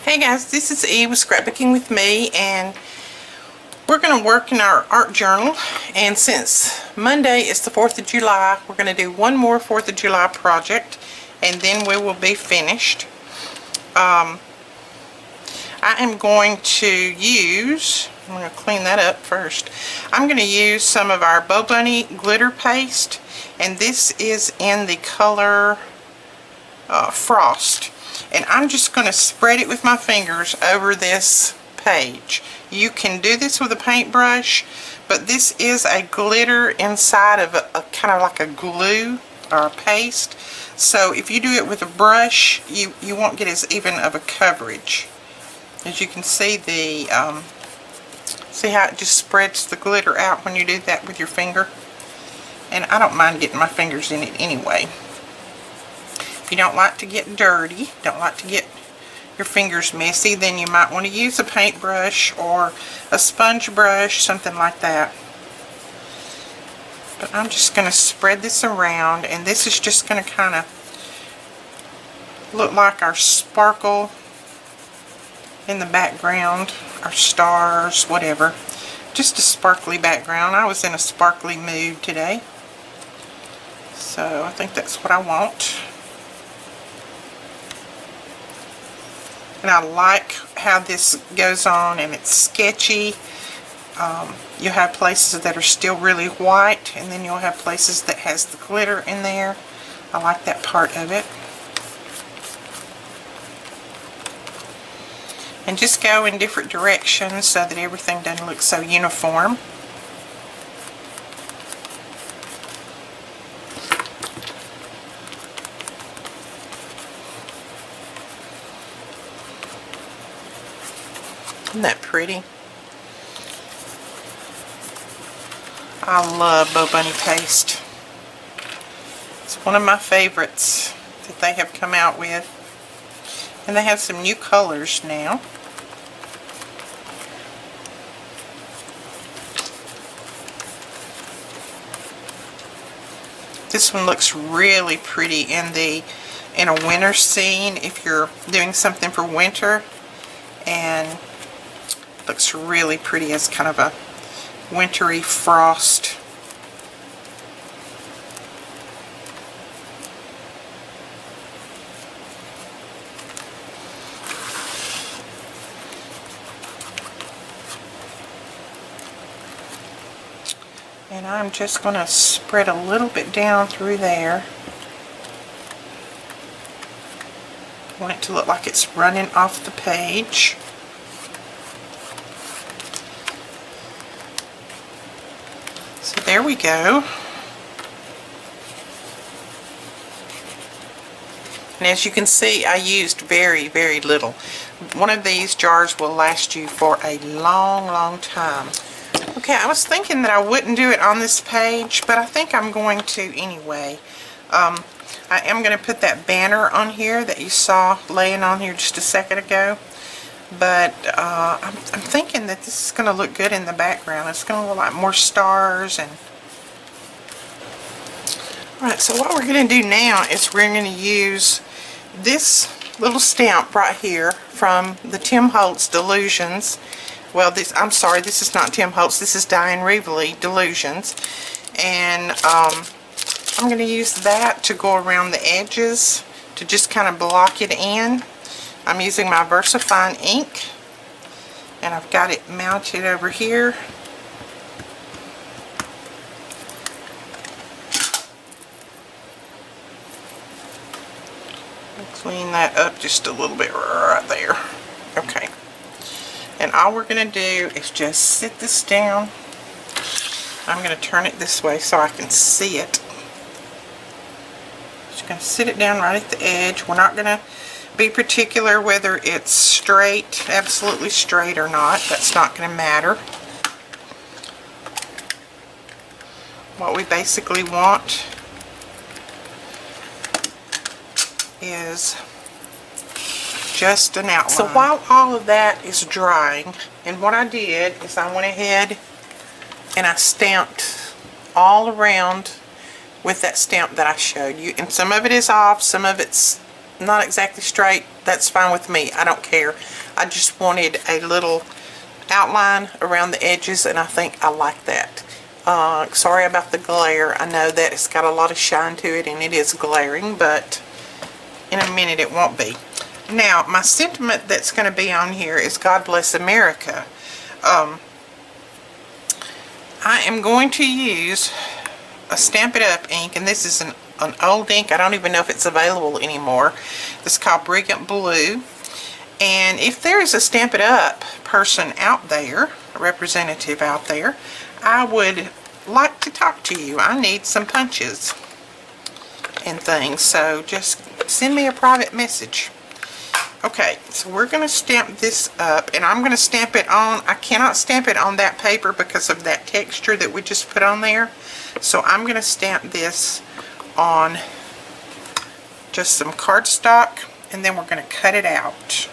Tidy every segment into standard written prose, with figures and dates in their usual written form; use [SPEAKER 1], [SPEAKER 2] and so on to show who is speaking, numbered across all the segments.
[SPEAKER 1] Hey guys, this is Eve with Scrapbooking with me, and we're going to work in our art journal. And since Monday is the 4th of July, we're going to do one more 4th of July project, and then we will be finished. I am going to use, I'm going to clean that up first. I'm going to use some of our Bow Bunny glitter paste, and this is in the color Frost. And I'm just going to spread it with my fingers over this page. You can do this with a paintbrush, but this is a glitter inside of a kind of like a glue or a paste. So if you do it with a brush, you won't get as even of a coverage. As you can see, see how it just spreads the glitter out when you do that with your finger? And I don't mind getting my fingers in it anyway. If you don't like to get dirty, don't like to get your fingers messy, then you might want to use a paintbrush or a sponge brush, something like that. But I'm just going to spread this around, and this is just going to kind of look like our sparkle in the background, our stars, whatever. Just a sparkly background. I was in a sparkly mood today, so I think that's what I want. And I like how this goes on, and it's sketchy. You'll have places that are still really white, and then you'll have places that has the glitter in there. I like that part of it. And just go in different directions so that everything doesn't look so uniform. Isn't that pretty? I love Bow Bunny paste. It's one of my favorites that they have come out with. And they have some new colors now. This one looks really pretty in a winter scene, if you're doing something for winter, and looks really pretty as kind of a wintry frost. And I'm just going to spread a little bit down through there. I want it to look like it's running off the page. So there we go. And as you can see, I used very, very little. One of these jars will last you for a long, long time. Okay, I was thinking that I wouldn't do it on this page, but I think I'm going to anyway. I am going to put that banner on here that you saw laying on here just a second ago. But I'm thinking that this is going to look good in the background. It's going to look like more stars. And alright, so what we're going to do now is we're going to use this little stamp right here from the Tim Holtz Delusions. Well, I'm sorry, this is not Tim Holtz. This is Diane Reevely Delusions. And I'm going to use that to go around the edges to just kind of block it in. I'm using my VersaFine ink, and I've got it mounted over here. I'll clean that up just a little bit right there. Okay. And all we're going to do is just sit this down. I'm going to turn it this way so I can see it. Just going to sit it down right at the edge. We're not going to be particular whether it's straight, absolutely straight or not. That's not going to matter. What we basically want is just an outline. So while all of that is drying, and what I did is I went ahead and I stamped all around with that stamp that I showed you. And some of it is off, some of it's not exactly straight. that's fine with me. I don't care. I just wanted a little outline around the edges, and I think I like that. Sorry about the glare. I know that it's got a lot of shine to it and it is glaring, but in a minute it won't be. Now, my sentiment that's going to be on here is God Bless America. I am going to use a Stamp It Up ink, and this is an old ink. I don't even know if it's available anymore. It's called Brilliant Blue. And if there is a Stamp It Up person out there, a representative out there, I would like to talk to you. I need some punches and things, so just send me a private message. Okay, so we're going to stamp this up, and I'm going to stamp it on. I cannot stamp it on that paper because of that texture that we just put on there. So I'm going to stamp this on just some cardstock, and then we're going to cut it out.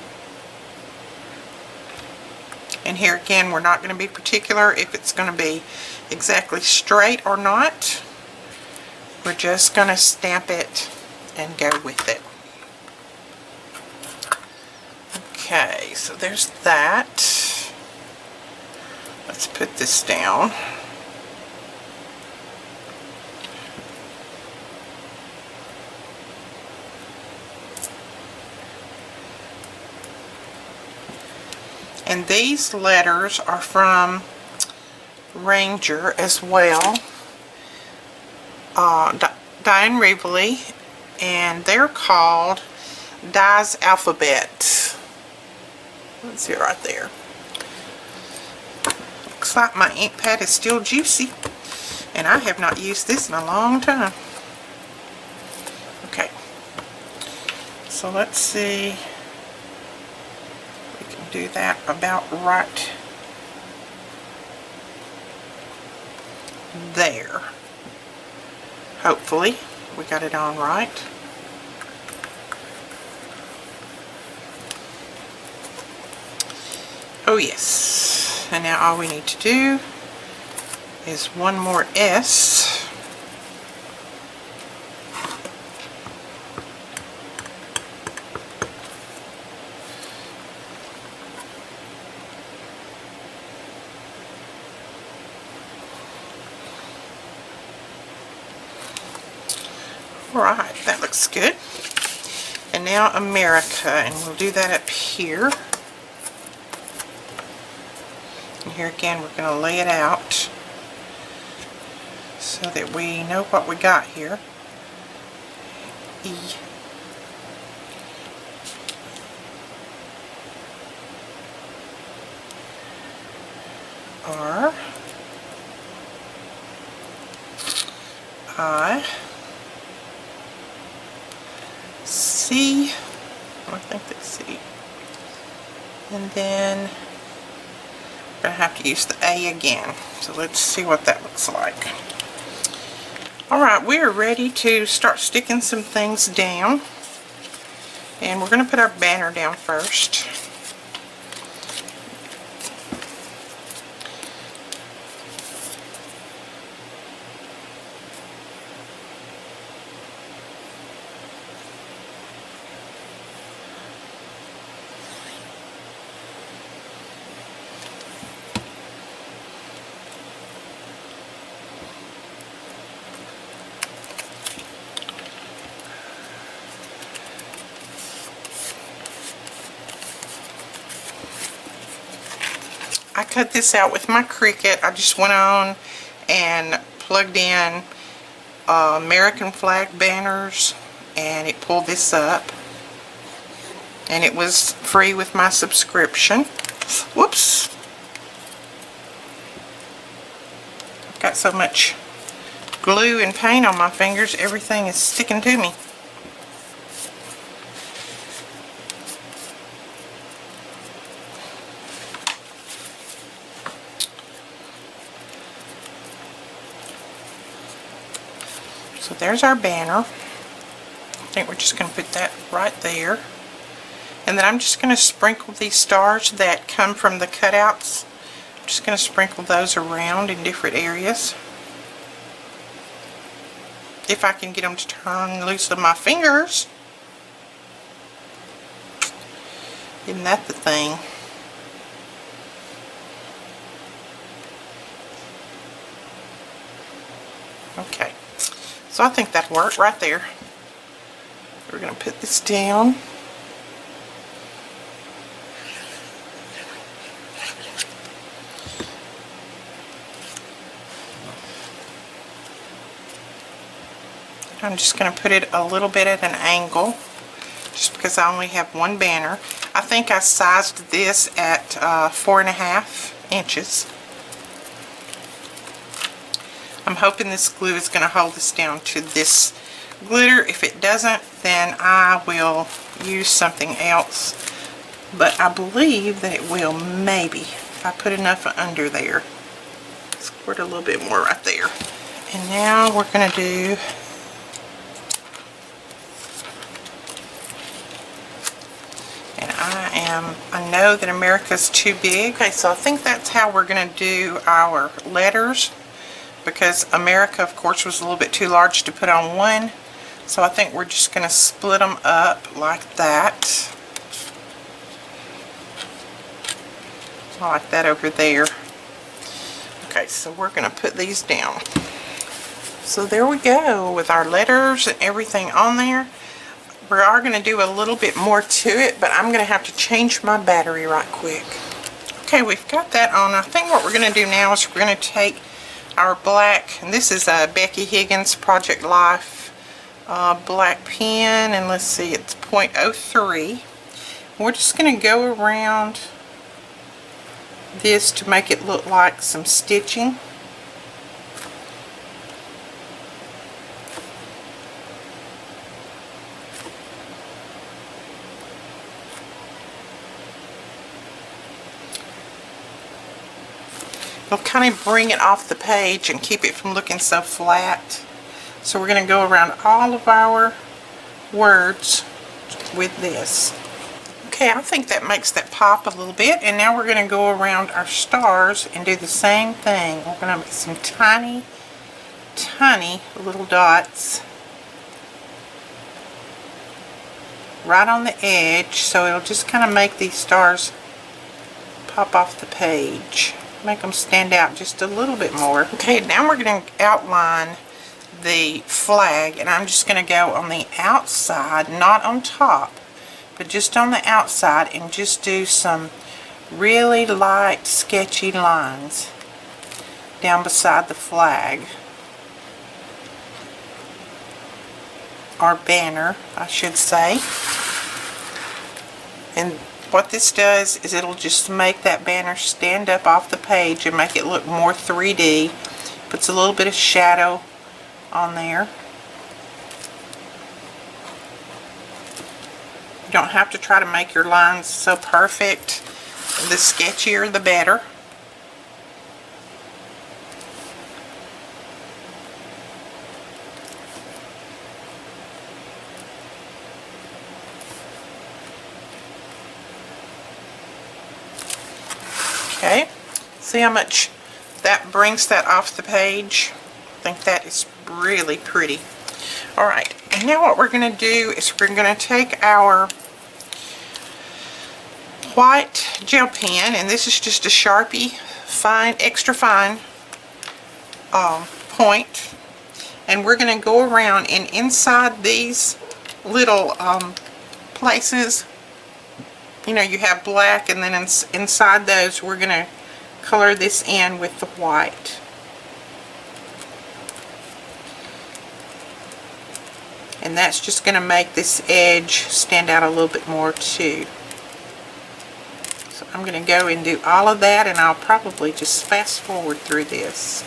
[SPEAKER 1] And here again, we're not going to be particular if it's going to be exactly straight or not. We're just going to stamp it and go with it. Okay, so there's that. Let's put this down. And these letters are from Ranger as well. Diane Reevely, and they're called Die's Alphabet. Let's see right there. Looks like my ink pad is still juicy, and I have not used this in a long time. Okay, so let's see. We can do that about right there. Hopefully we got it on right. Oh yes, and now all we need to do is one more S. Alright, that looks good. And now America, and we'll do that up here. And here again, we're going to lay it out so that we know what we got here. E. R. I. C. I think that's C. And then we're going to have to use the A again. So let's see what that looks like. Alright, we are ready to start sticking some things down. And we're going to put our banner down first. I cut this out with my Cricut. I just went on and plugged in American flag banners, and it pulled this up, and it was free with my subscription. Whoops. I've got so much glue and paint on my fingers, everything is sticking to me. So there's our banner. I think we're just going to put that right there. And then I'm just going to sprinkle these stars that come from the cutouts. I'm just going to sprinkle those around in different areas. If I can get them to turn loose of my fingers. Isn't that the thing? Okay, so I think that'll work right there. We're going to put this down. I'm just going to put it a little bit at an angle, just because I only have one banner. I think I sized this at 4.5 inches. I'm hoping this glue is going to hold this down to this glitter. If it doesn't, then I will use something else. But I believe that it will, maybe, if I put enough under there. Squirt a little bit more right there. And now we're going to do I know that America's too big. Okay, so I think that's how we're going to do our letters, because America, of course, was a little bit too large to put on one. So I think we're just going to split them up like that. Like that over there. Okay, so we're going to put these down. So there we go with our letters and everything on there. We are going to do a little bit more to it, but I'm going to have to change my battery right quick. Okay, we've got that on. I think what we're going to do now is we're going to take our black, and this is a Becky Higgins Project Life black pen, and let's see, it's 0.03. We're just going to go around this to make it look like some stitching. It'll kind of bring it off the page and keep it from looking so flat. So we're going to go around all of our words with this. Okay, I think that makes that pop a little bit. And now we're going to go around our stars and do the same thing. We're going to make some tiny, tiny little dots right on the edge. So it'll just kind of make these stars pop off the page. Make them stand out just a little bit more. Okay, now we're going to outline the flag, and I'm just going to go on the outside, not on top, but just on the outside, and just do some really light, sketchy lines down beside the flag, or banner, I should say. And what this does is it'll just make that banner stand up off the page and make it look more 3D. Puts a little bit of shadow on there. You don't have to try to make your lines so perfect. The sketchier the better. Okay, see how much that brings that off the page? I think that is really pretty. Alright, and now what we're going to do is we're going to take our white gel pen, and this is just a Sharpie fine, extra fine point, and we're going to go around, and inside these little places, you know, you have black, and then inside those we're going to color this in with the white. And that's just going to make this edge stand out a little bit more too. So I'm going to go and do all of that, and I'll probably just fast forward through this.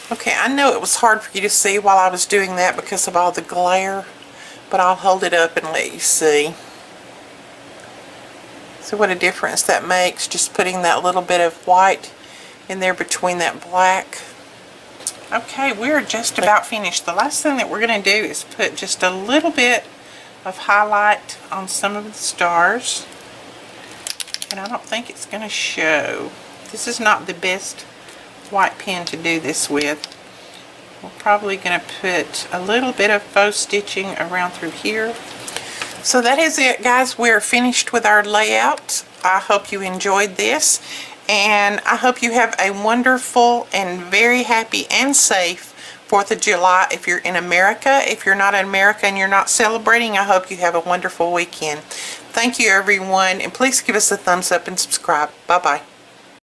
[SPEAKER 1] Okay, I know it was hard for you to see while I was doing that because of all the glare, but I'll hold it up and let you see. See what a difference that makes, just putting that little bit of white in there between that black. Okay, we're just about finished. The last thing that we're going to do is put just a little bit of highlight on some of the stars. And I don't think it's going to show. This is not the best white pen to do this with. We're probably going to put a little bit of faux stitching around through here. So that is it, guys. We're finished with our layout. I hope you enjoyed this, and I hope you have a wonderful and very happy and safe 4th of July if you're in America. If you're not in America and you're not celebrating, I hope you have a wonderful weekend. Thank you, everyone, and please give us a thumbs up and subscribe. Bye-bye.